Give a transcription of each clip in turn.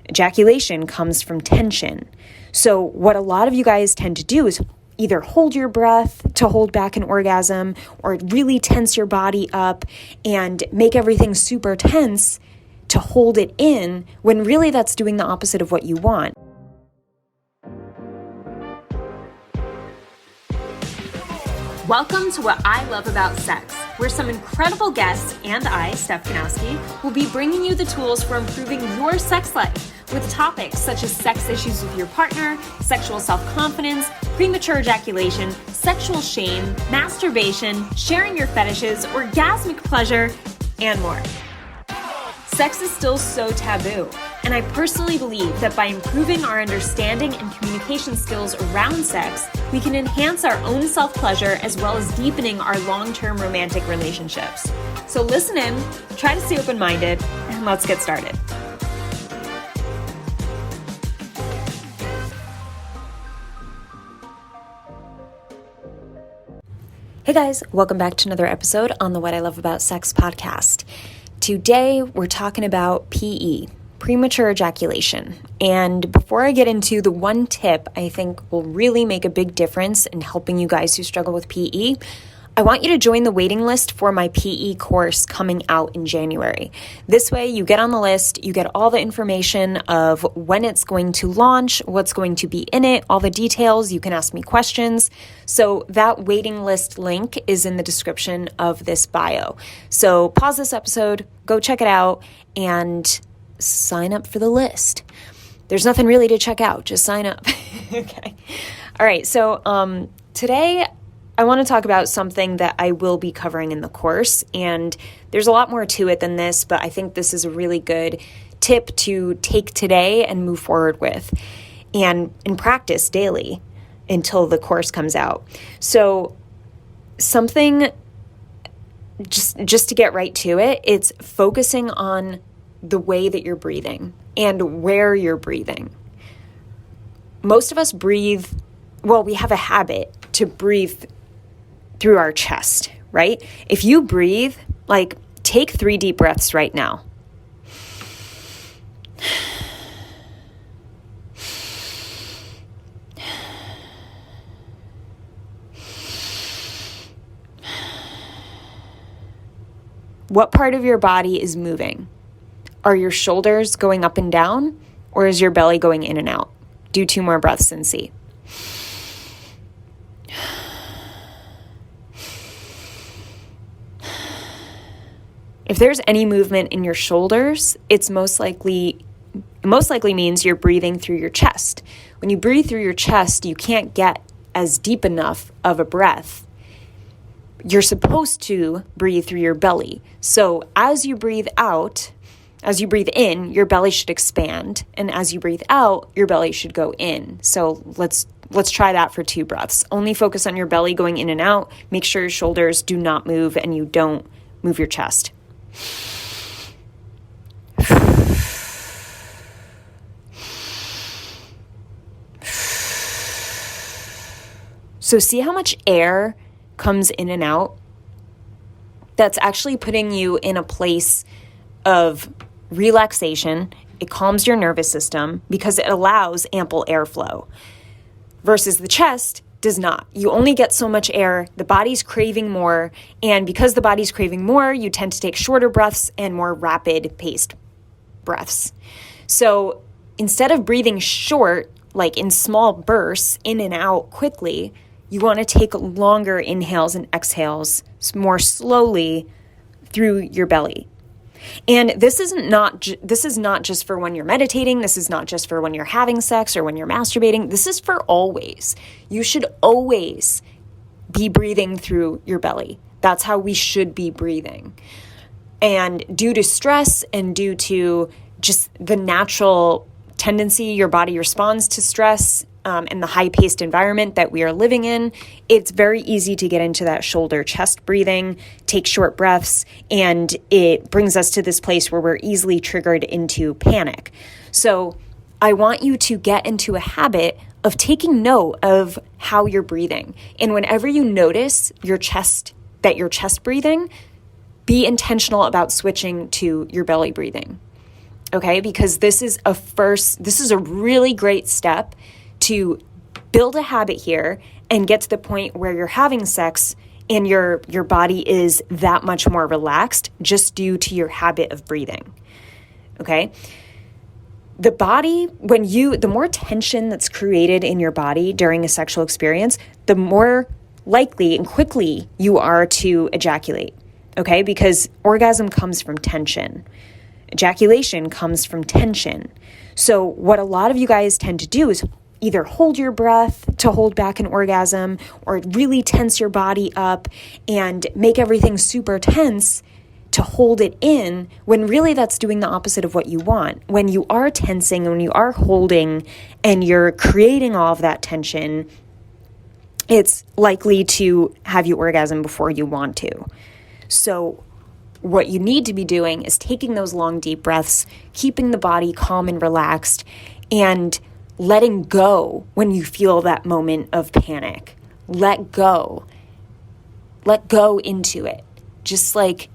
Ejaculation comes from tension. So what a lot of you guys tend to do is either hold your breath to hold back an orgasm or really tense your body up and make everything super tense to hold it in, when really that's doing the opposite of what you want. Welcome to What I Love About Sex, where some incredible guests and I, Steph Kanowski, will be bringing you the tools for improving your sex life with topics such as sex issues with your partner, sexual self-confidence, premature ejaculation, sexual shame, masturbation, sharing your fetishes, orgasmic pleasure, and more. Sex is still so taboo, and I personally believe that by improving our understanding and communication skills around sex, we can enhance our own self-pleasure as well as deepening our long-term romantic relationships. So listen in, try to stay open-minded, and let's get started. Hey guys, welcome back to another episode on the What I Love About Sex podcast. Today, we're talking about PE, premature ejaculation. And before I get into the one tip I think will really make a big difference in helping you guys who struggle with PE, I want you to join the waiting list for my PE course coming out in January. This way, you get on the list, you get all the information of when it's going to launch, what's going to be in it, all the details, you can ask me questions. So that waiting list link is in the description of this bio. So pause this episode, go check it out, and sign up for the list. There's nothing really to check out, just sign up. Okay. All right, so today I want to talk about something that I will be covering in the course, and there's a lot more to it than this, but I think this is a really good tip to take today and move forward with and practice daily until the course comes out. So something, just to get right to it, it's focusing on the way that you're breathing and where you're breathing. Most of us breathe, well, we have a habit to breathe through our chest, right? If you breathe, like take 3 deep breaths right now. What part of your body is moving? Are your shoulders going up and down, or is your belly going in and out? Do 2 more breaths and see. If there's any movement in your shoulders, it's most likely means you're breathing through your chest. When you breathe through your chest, you can't get as deep enough of a breath. You're supposed to breathe through your belly. So as you breathe in, your belly should expand, and as you breathe out, your belly should go in. So let's try that for 2 breaths. Only focus on your belly going in and out. Make sure your shoulders do not move and you don't move your chest. So see how much air comes in and out? That's actually putting you in a place of relaxation. It calms your nervous system because it allows ample airflow. Versus the chest does not. You only get so much air, the body's craving more, and because the body's craving more, you tend to take shorter breaths and more rapid-paced breaths. So instead of breathing short, like in small bursts, in and out quickly, you want to take longer inhales and exhales more slowly through your belly. And this is not just for when you're meditating. This is not just for when you're having sex or when you're masturbating. This is for always. You should always be breathing through your belly. That's how we should be breathing. And due to stress and due to just the natural tendency your body responds to stress, and the high-paced environment that we are living in, it's very easy to get into that shoulder-chest breathing, take short breaths, and it brings us to this place where we're easily triggered into panic. So I want you to get into a habit of taking note of how you're breathing. And whenever you notice your chest breathing, be intentional about switching to your belly breathing. okay? Because this is a really great step to build a habit here and get to the point where you're having sex and your body is that much more relaxed just due to your habit of breathing, okay? The body, the more tension that's created in your body during a sexual experience, the more likely and quickly you are to ejaculate, okay? Because orgasm comes from tension. Ejaculation comes from tension. So what a lot of you guys tend to do is either hold your breath to hold back an orgasm or really tense your body up and make everything super tense to hold it in, when really that's doing the opposite of what you want. When you are tensing, when you are holding and you're creating all of that tension, it's likely to have you orgasm before you want to. So what you need to be doing is taking those long, deep breaths, keeping the body calm and relaxed, and letting go when you feel that moment of panic. Let go. Let go into it. Just like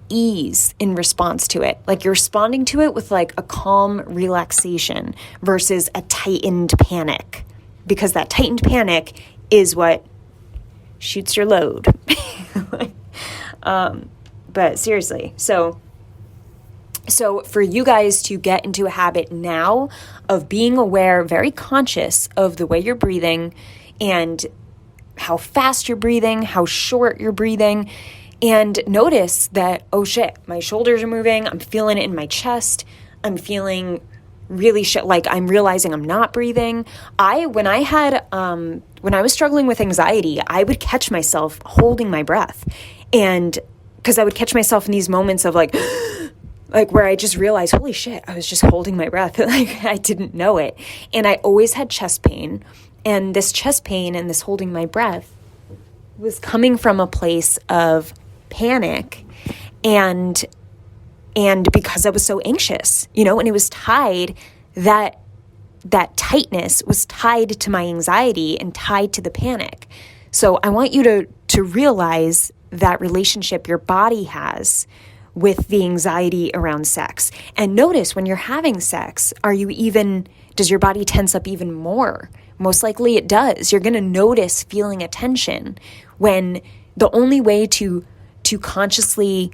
ease in response to it. Like you're responding to it with like a calm relaxation versus a tightened panic. Because that tightened panic is what shoots your load. But seriously, so for you guys to get into a habit now of being aware, very conscious of the way you're breathing and how fast you're breathing, how short you're breathing, and notice that, oh shit, my shoulders are moving, I'm feeling it in my chest, I'm feeling really like I'm realizing I'm not breathing. When I was struggling with anxiety, I would catch myself holding my breath. And because I would catch myself in these moments of like where I just realized, holy shit, I was just holding my breath. Like I didn't know it. And I always had chest pain. And this chest pain and this holding my breath was coming from a place of panic and because I was so anxious, and it was tied, that tightness was tied to my anxiety and tied to the panic. So I want you to realize that relationship your body has with the anxiety around sex. And notice when you're having sex, does your body tense up even more? Most likely it does. You're going to notice feeling a tension when the only way to consciously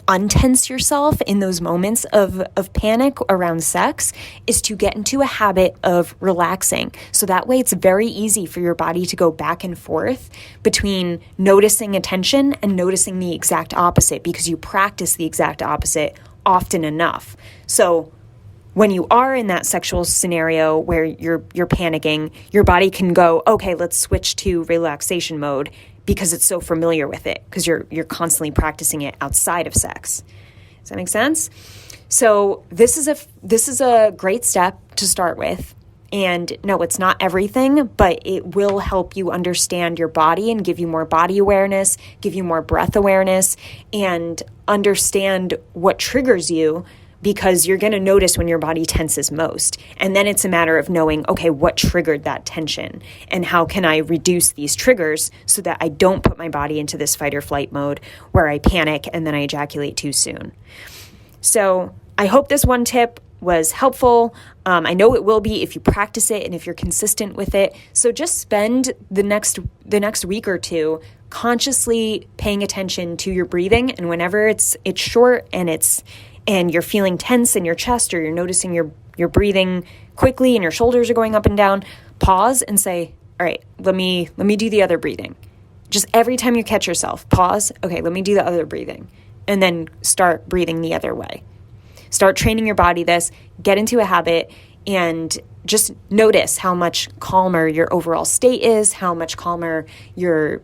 untense yourself in those moments of panic around sex is to get into a habit of relaxing. So that way it's very easy for your body to go back and forth between noticing a tension and noticing the exact opposite, because you practice the exact opposite often enough. So when you are in that sexual scenario where you're panicking, your body can go, okay, let's switch to relaxation mode, because it's so familiar with it, because you're constantly practicing it outside of sex. Does that make sense? So this is a great step to start with. And no, it's not everything, but it will help you understand your body and give you more body awareness, give you more breath awareness, and understand what triggers you, because you're going to notice when your body tenses most. And then it's a matter of knowing, okay, what triggered that tension and how can I reduce these triggers so that I don't put my body into this fight or flight mode where I panic and then I ejaculate too soon. So I hope this one tip was helpful. I know it will be if you practice it and if you're consistent with it. So just spend the next week or two consciously paying attention to your breathing. And whenever it's short and you're feeling tense in your chest, or you're noticing you're breathing quickly and your shoulders are going up and down, pause and say, all right, let me do the other breathing. Just every time you catch yourself, pause. Okay, let me do the other breathing. And then start breathing the other way. Start training your body this, get into a habit, and just notice how much calmer your overall state is, how much calmer your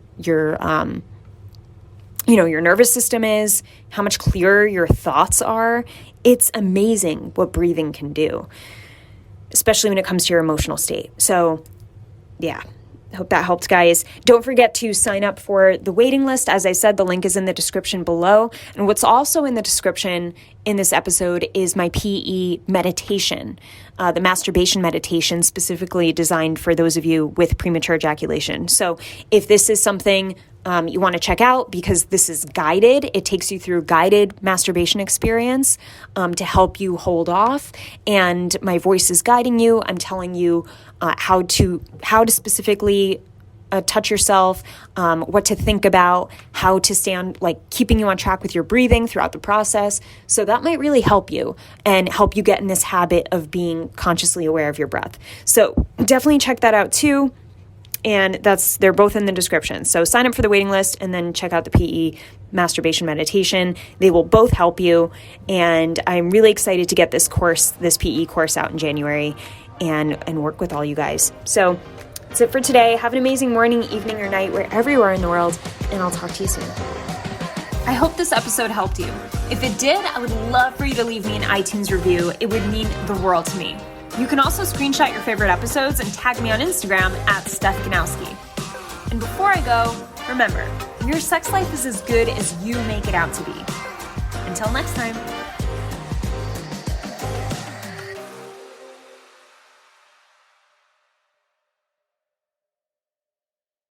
nervous system is, how much clearer your thoughts are. It's amazing what breathing can do, especially when it comes to your emotional state. So yeah, I hope that helped, guys. Don't forget to sign up for the waiting list. As I said, the link is in the description below. And what's also in the description in this episode is my PE meditation, the masturbation meditation specifically designed for those of you with premature ejaculation. So if this is something you want to check out, because this is guided, it takes you through guided masturbation experience to help you hold off. And my voice is guiding you. I'm telling you how to specifically touch yourself, what to think about, how to stay on, like keeping you on track with your breathing throughout the process. So that might really help you and help you get in this habit of being consciously aware of your breath. So definitely check that out too. And they're both in the description. So sign up for the waiting list and then check out the PE masturbation meditation. They will both help you. And I'm really excited to get this PE course out in January and work with all you guys. So that's it for today. Have an amazing morning, evening, or night wherever you are in the world. And I'll talk to you soon. I hope this episode helped you. If it did, I would love for you to leave me an iTunes review. It would mean the world to me. You can also screenshot your favorite episodes and tag me on Instagram @StephKanowski. And before I go, remember, your sex life is as good as you make it out to be. Until next time.